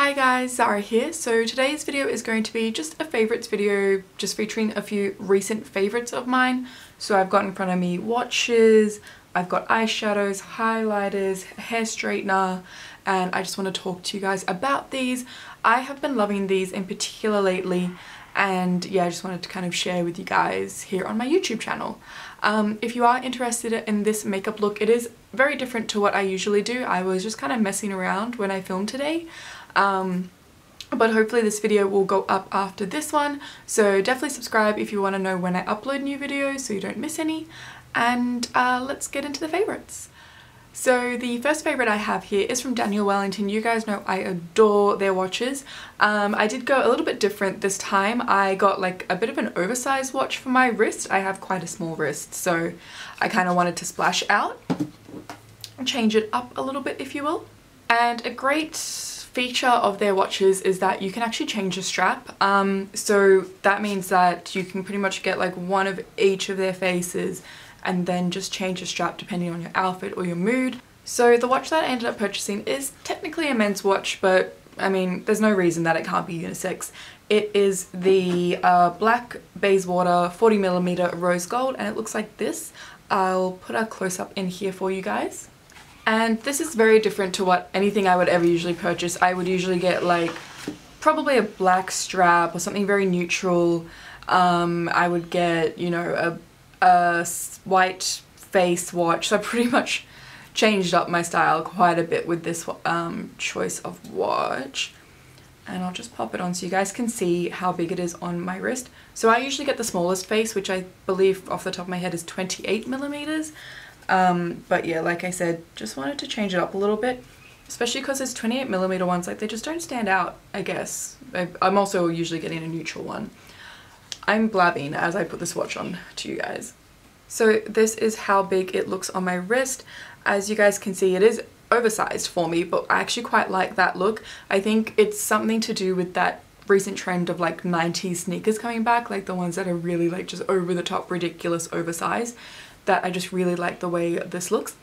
Hi guys, Zara here. So today's video is going to be just a favourites video, just featuring a few recent favourites of mine. So I've got in front of me watches, I've got eyeshadows, highlighters, hair straightener, and I just want to talk to you guys about these. I have been loving these in particular lately, and yeah, I just wanted to kind of share with you guys here on my YouTube channel. If you are interested in this makeup look, it is very different to what I usually do. I was just kind of messing around when I filmed today. But hopefully this video will go up after this one, so definitely subscribe if you want to know when I upload new videos so you don't miss any. And let's get into the favourites. So the first favourite I have here is from Daniel Wellington. You guys know I adore their watches. I did go a little bit different this time. I got like a bit of an oversized watch for my wrist. I have quite a small wrist, so I kind of wanted to splash out, change it up a little bit if you will. And a great feature of their watches is that you can actually change the strap. So that means that you can pretty much get like one of each of their faces and then just change the strap depending on your outfit or your mood. So the watch that I ended up purchasing is technically a men's watch, but I mean there's no reason that it can't be unisex. It is the black Bayswater 40mm rose gold, and it looks like this. I'll put a close-up in here for you guys. And this is very different to what anything I would ever usually purchase. I would usually get like probably a black strap or something very neutral. I would get, you know, a white face watch. So I pretty much changed up my style quite a bit with this choice of watch. And I'll just pop it on so you guys can see how big it is on my wrist. So I usually get the smallest face, which I believe off the top of my head is 28mm. But yeah, like I said, just wanted to change it up a little bit, especially because there's 28mm ones, like they just don't stand out, I guess. I'm also usually getting a neutral one. I'm blabbing as I put this watch on to you guys. So this is how big it looks on my wrist. As you guys can see, it is oversized for me, but I actually quite like that look. I think it's something to do with that recent trend of like 90s sneakers coming back, like the ones that are really like just over the top, ridiculous, oversized. That I just really like the way this looks.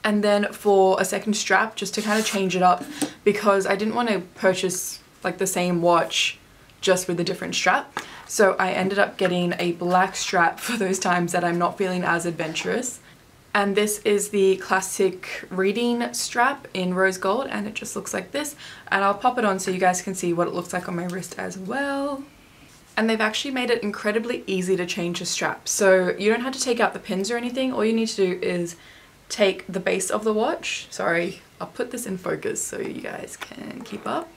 And then for a second strap, just to kind of change it up, because I didn't want to purchase like the same watch just with a different strap, so I ended up getting a black strap for those times that I'm not feeling as adventurous. And this is the classic reading strap in rose gold, and it just looks like this. And I'll pop it on so you guys can see what it looks like on my wrist as well. And they've actually made it incredibly easy to change the strap. So you don't have to take out the pins or anything. All you need to do is take the base of the watch. Sorry, I'll put this in focus so you guys can keep up.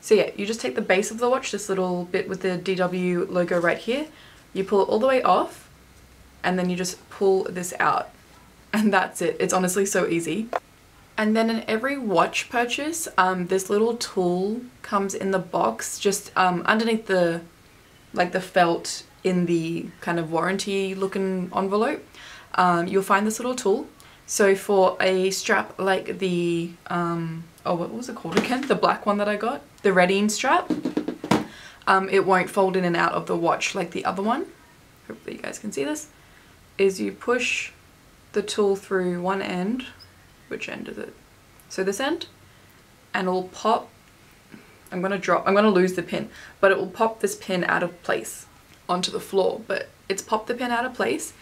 So yeah, you just take the base of the watch, this little bit with the DW logo right here. You pull it all the way off, and then you just pull this out. And that's it. It's honestly so easy. And then in every watch purchase, this little tool comes in the box, just underneath the felt in the kind of warranty looking envelope. You'll find this little tool. So for a strap like the, oh, what was it called again? The black one that I got, the reading strap. It won't fold in and out of the watch like the other one. Hopefully you guys can see this. Is you push the tool through one end. Which end is it? So this end, and it'll pop. I'm gonna lose the pin, but it will pop this pin out of place onto the floor. But it's popped the pin out of place,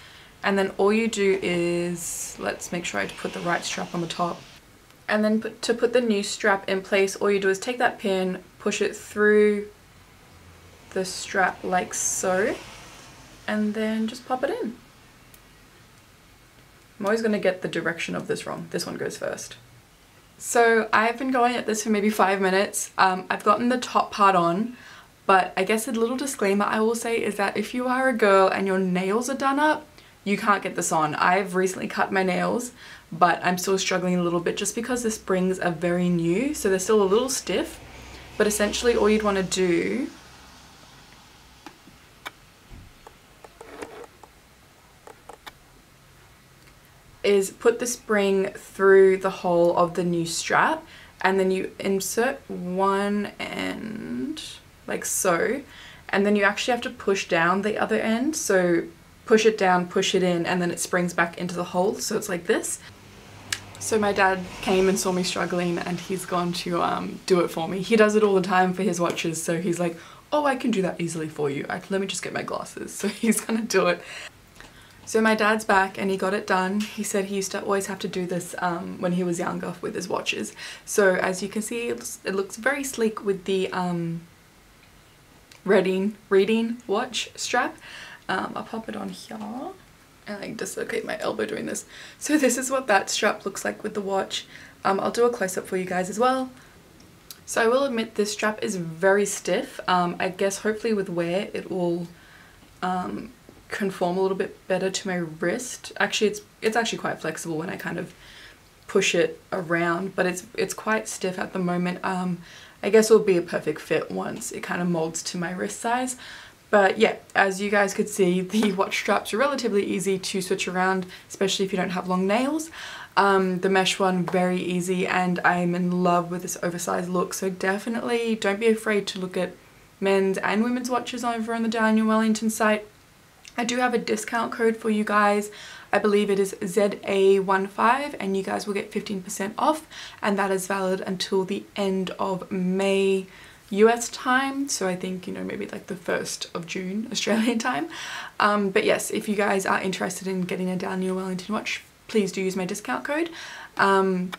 and then all you do is, let's make sure I put the right strap on the top. And then to put the new strap in place, all you do is take that pin, push it through the strap like so, and then just pop it in. I'm always going to get the direction of this wrong. This one goes first. So I've been going at this for maybe 5 minutes. I've gotten the top part on, but I guess a little disclaimer I will say is that if you are a girl and your nails are done up, you can't get this on. I've recently cut my nails, but I'm still struggling a little bit just because the springs are very new, so they're still a little stiff. But essentially all you'd want to do is put the spring through the hole of the new strap, and then you insert one end like so, and then you actually have to push down the other end. So push it down, push it in, and then it springs back into the hole, so it's like this. So my dad came and saw me struggling and he's gone to do it for me. He does it all the time for his watches, so he's like, oh, I can do that easily for you. Let me just get my glasses. So he's gonna do it. So my dad's back and he got it done. He said he used to always have to do this when he was younger with his watches. So as you can see, it looks very sleek with the reading watch strap. I'll pop it on here and I dislocate my elbow doing this. So this is what that strap looks like with the watch. I'll do a close-up for you guys as well. So I will admit this strap is very stiff. I guess hopefully with wear it will conform a little bit better to my wrist. Actually it's actually quite flexible when I kind of push it around, but it's quite stiff at the moment. I guess it'll be a perfect fit once it kind of molds to my wrist size. But yeah, as you guys could see, the watch straps are relatively easy to switch around, especially if you don't have long nails. The mesh one, very easy, and I'm in love with this oversized look. So definitely don't be afraid to look at men's and women's watches over on the Daniel Wellington site. I do have a discount code for you guys. I believe it is ZA15 and you guys will get 15% off, and that is valid until the end of May US time, so I think, you know, maybe like the 1st of June Australian time. But yes, if you guys are interested in getting a Daniel Wellington watch, please do use my discount code. And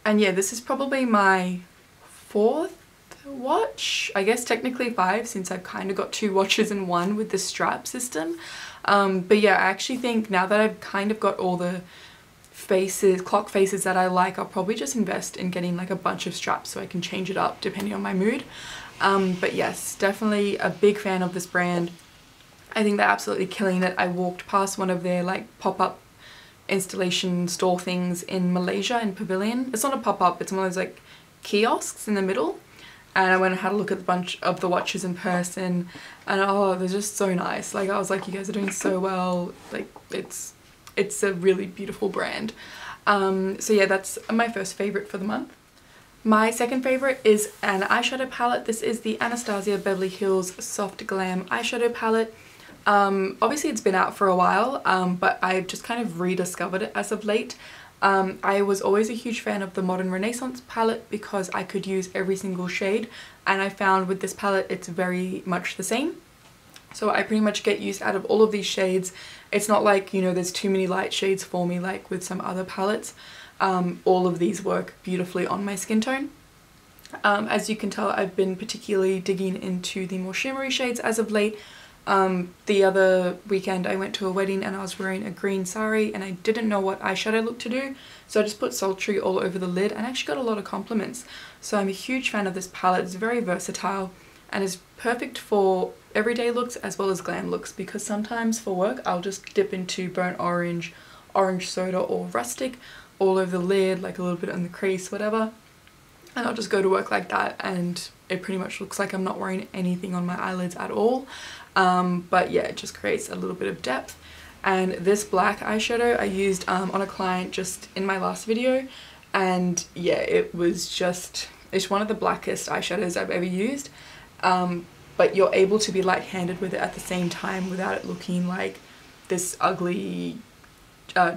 yeah, this is probably my 4th watch, I guess technically 5, since I've kind of got 2 watches in one with the strap system. But yeah, I actually think now that I've kind of got all the clock faces that I like, I'll probably just invest in getting like a bunch of straps so I can change it up depending on my mood. But yes, definitely a big fan of this brand. I think they're absolutely killing it. I walked past one of their like pop-up installation store things in Malaysia in Pavilion. It's not a pop-up, it's one of those like kiosks in the middle, and I went and had a look at a bunch of the watches in person, and oh, they're just so nice. Like I was like, you guys are doing so well. Like it's a really beautiful brand. So yeah, that's my first favorite for the month. My second favorite is an eyeshadow palette. This is the Anastasia Beverly Hills Soft Glam eyeshadow palette. Obviously it's been out for a while, but I've just kind of rediscovered it as of late. I was always a huge fan of the Modern Renaissance palette because I could use every single shade, and I found with this palette it's very much the same. So I pretty much get used out of all of these shades. It's not like, you know, there's too many light shades for me like with some other palettes. All of these work beautifully on my skin tone. As you can tell, I've been particularly digging into the more shimmery shades as of late. The other weekend I went to a wedding and I was wearing a green sari and I didn't know what eyeshadow look to do, so I just put Sultry all over the lid and I actually got a lot of compliments. So I'm a huge fan of this palette. It's very versatile and is perfect for everyday looks as well as glam looks, because sometimes for work I'll just dip into burnt orange, orange soda or rustic all over the lid, like a little bit on the crease, whatever, and I'll just go to work like that and it pretty much looks like I'm not wearing anything on my eyelids at all. But yeah, it just creates a little bit of depth. And this black eyeshadow I used on a client just in my last video, and yeah, it was just, it's one of the blackest eyeshadows I've ever used. But you're able to be light-handed with it at the same time without it looking like this ugly,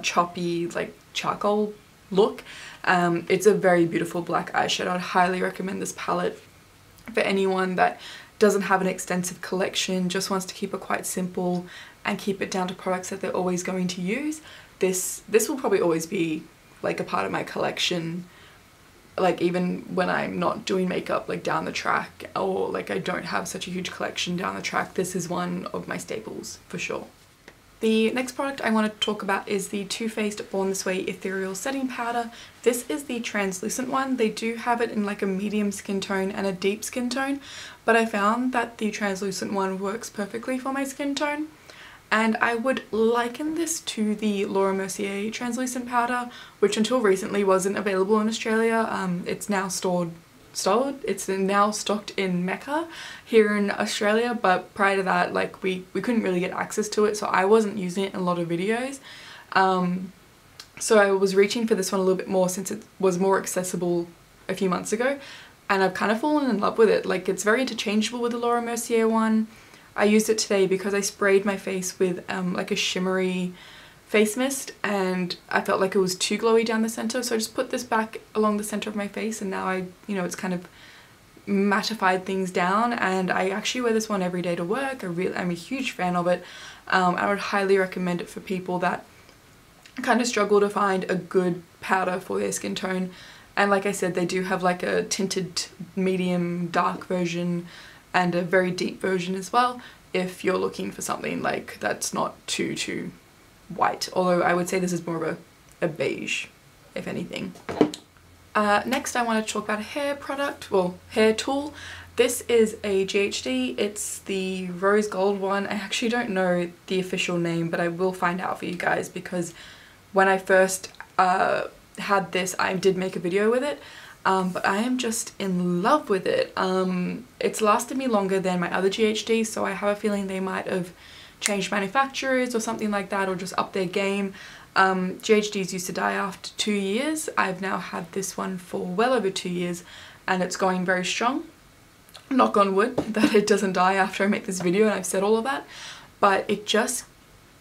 choppy, like charcoal look. It's a very beautiful black eyeshadow. I'd highly recommend this palette for anyone that doesn't have an extensive collection, just wants to keep it quite simple and keep it down to products that they're always going to use. This will probably always be like a part of my collection, like even when I'm not doing makeup like down the track, or like I don't have such a huge collection down the track. This is one of my staples for sure. The next product I want to talk about is the Too Faced Born This Way Ethereal Setting Powder. This is the translucent one. They do have it in like a medium skin tone and a deep skin tone, but I found that the translucent one works perfectly for my skin tone. And I would liken this to the Laura Mercier translucent powder, which until recently wasn't available in Australia. It's now it's now stocked in Mecca here in Australia, but prior to that, like we couldn't really get access to it, so I wasn't using it in a lot of videos. So I was reaching for this one a little bit more since it was more accessible a few months ago, and I've kind of fallen in love with it. Like, it's very interchangeable with the Laura Mercier one. I used it today because I sprayed my face with like a shimmery face mist and I felt like it was too glowy down the center, so I just put this back along the center of my face, and now it's kind of mattified things down, and I actually wear this one every day to work. I'm a huge fan of it. I would highly recommend it for people that kind of struggle to find a good powder for their skin tone. And like I said, they do have like a tinted medium dark version and a very deep version as well, if you're looking for something like that's not too white, although I would say this is more of a beige, if anything. Next I want to talk about a hair product, well, hair tool. This is a GHD, it's the rose gold one. I actually don't know the official name, but I will find out for you guys, because when I first had this, I did make a video with it, but I am just in love with it. It's lasted me longer than my other GHDs, so I have a feeling they might have changed manufacturers or something like that, or just upped their game. GHDs used to die after 2 years. I've now had this one for well over 2 years and it's going very strong. Knock on wood that it doesn't die after I make this video, and I've said all of that, but it just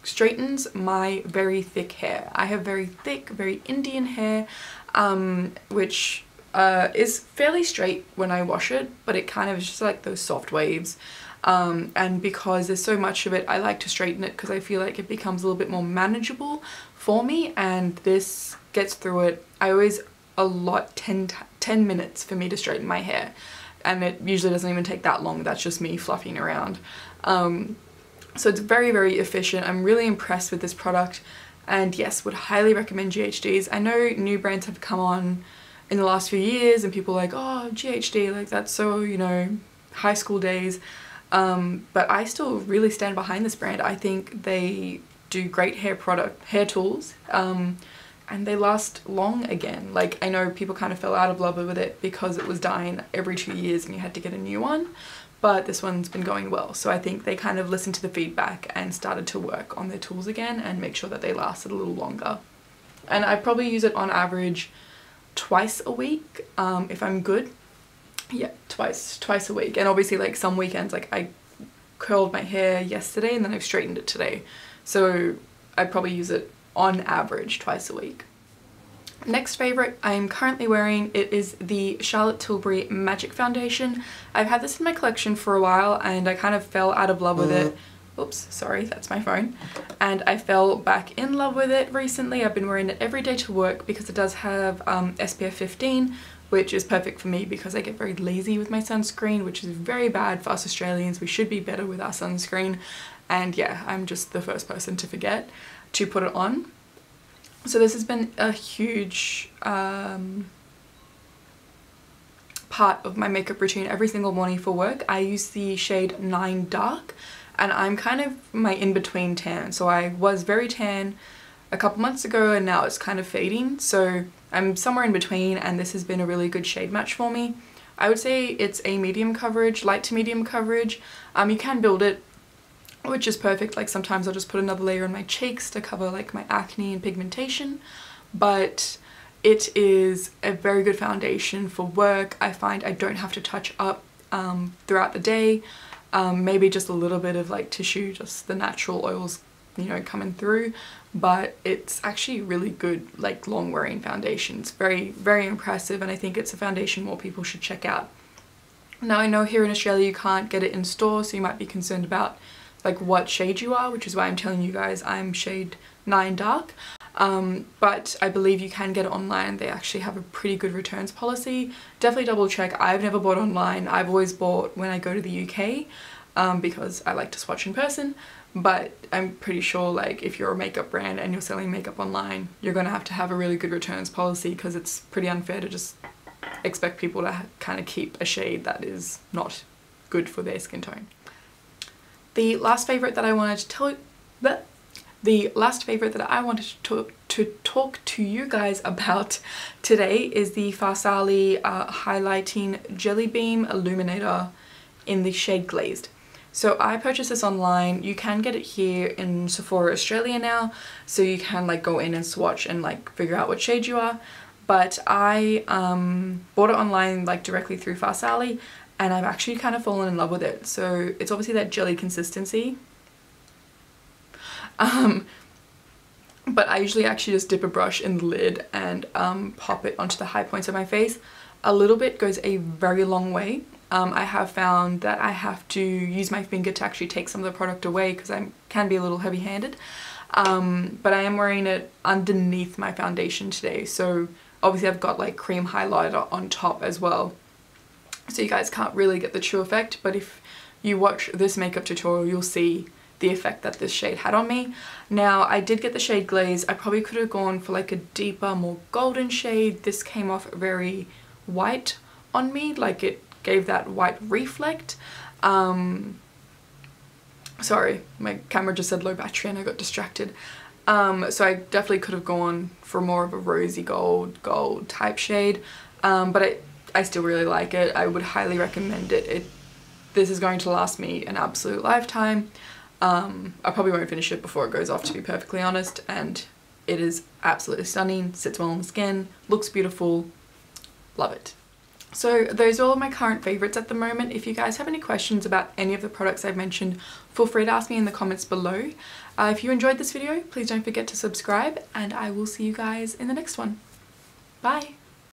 straightens my very thick hair. I have very thick, very Indian hair, which is fairly straight when I wash it, but it kind of is just like those soft waves. And because there's so much of it, I like to straighten it because I feel like it becomes a little bit more manageable for me, and this gets through it. I always allot 10 minutes for me to straighten my hair, and it usually doesn't even take that long. That's just me fluffing around. So it's very, very efficient. I'm really impressed with this product, and yes, would highly recommend GHDs. I know new brands have come on in the last few years and people are like, oh, GHD, like that's so, you know, high school days. But I still really stand behind this brand. I think they do great hair tools, and they last long again. Like, I know people kind of fell out of love with it because it was dying every 2 years and you had to get a new one, but this one's been going well. So I think they kind of listened to the feedback and started to work on their tools again and make sure that they lasted a little longer. And I probably use it on average twice a week, if I'm good. Yeah, twice a week. And obviously, like, some weekends, like, I curled my hair yesterday and then I've straightened it today, so I probably use it on average twice a week. Next favorite I'm currently wearing, it is the Charlotte Tilbury Magic Foundation. I've had this in my collection for a while and I kind of fell out of love with it. Oops, sorry, that's my phone. And I fell back in love with it recently. I've been wearing it every day to work because it does have SPF 15, which is perfect for me because I get very lazy with my sunscreen, which is very bad for us Australians. We should be better with our sunscreen. And yeah, I'm just the first person to forget to put it on. So this has been a huge part of my makeup routine every single morning for work. I use the shade 9 Dark, and I'm kind of my in-between tan. So I was very tan a couple months ago and now it's kind of fading. So I'm somewhere in between, and this has been a really good shade match for me. I would say it's a medium coverage, light to medium coverage. You can build it, which is perfect. Like, sometimes I'll just put another layer on my cheeks to cover like my acne and pigmentation, but it is a very good foundation for work. I find I don't have to touch up throughout the day. Maybe just a little bit of like tissue, just the natural oils, you know, coming through, but it's actually really good, like, long wearing foundation. It's very, very impressive, and I think it's a foundation more people should check out. Now, I know here in Australia you can't get it in store, so you might be concerned about like what shade you are, which is why I'm telling you guys I'm shade 9 Dark. But I believe you can get it online. They actually have a pretty good returns policy. Definitely double check. I've never bought online. I've always bought when I go to the UK, because I like to swatch in person. But I'm pretty sure, like, if you're a makeup brand and you're selling makeup online, you're gonna have to have a really good returns policy, because it's pretty unfair to just expect people to kind of keep a shade that is not good for their skin tone. The last favorite that I wanted to talk to you guys about today is the Farsali Highlighting Jelly Beam Illuminator in the shade Glazed. So I purchased this online. You can get it here in Sephora Australia now, so you can like go in and swatch and like figure out what shade you are. But I bought it online, like directly through Farsali, and I've actually kind of fallen in love with it. So it's obviously that jelly consistency. but I usually actually just dip a brush in the lid and pop it onto the high points of my face. A little bit goes a very long way. I have found that I have to use my finger to actually take some of the product away because I can be a little heavy-handed. But I am wearing it underneath my foundation today, so obviously I've got like cream highlighter on top as well, so you guys can't really get the true effect, but if you watch this makeup tutorial you'll see the effect that this shade had on me. Now I did get the shade Glaze. I probably could have gone for like a deeper, more golden shade. This came off very white on me, like it gave that white reflect. Sorry, my camera just said low battery and I got distracted. So I definitely could have gone for more of a rosy gold type shade, but I still really like it. I would highly recommend it. This is going to last me an absolute lifetime. I probably won't finish it before it goes off, to be perfectly honest, and it is absolutely stunning, sits well on the skin, looks beautiful, love it. So those are all of my current favourites at the moment. If you guys have any questions about any of the products I've mentioned, feel free to ask me in the comments below. If you enjoyed this video, please don't forget to subscribe, and I will see you guys in the next one. Bye!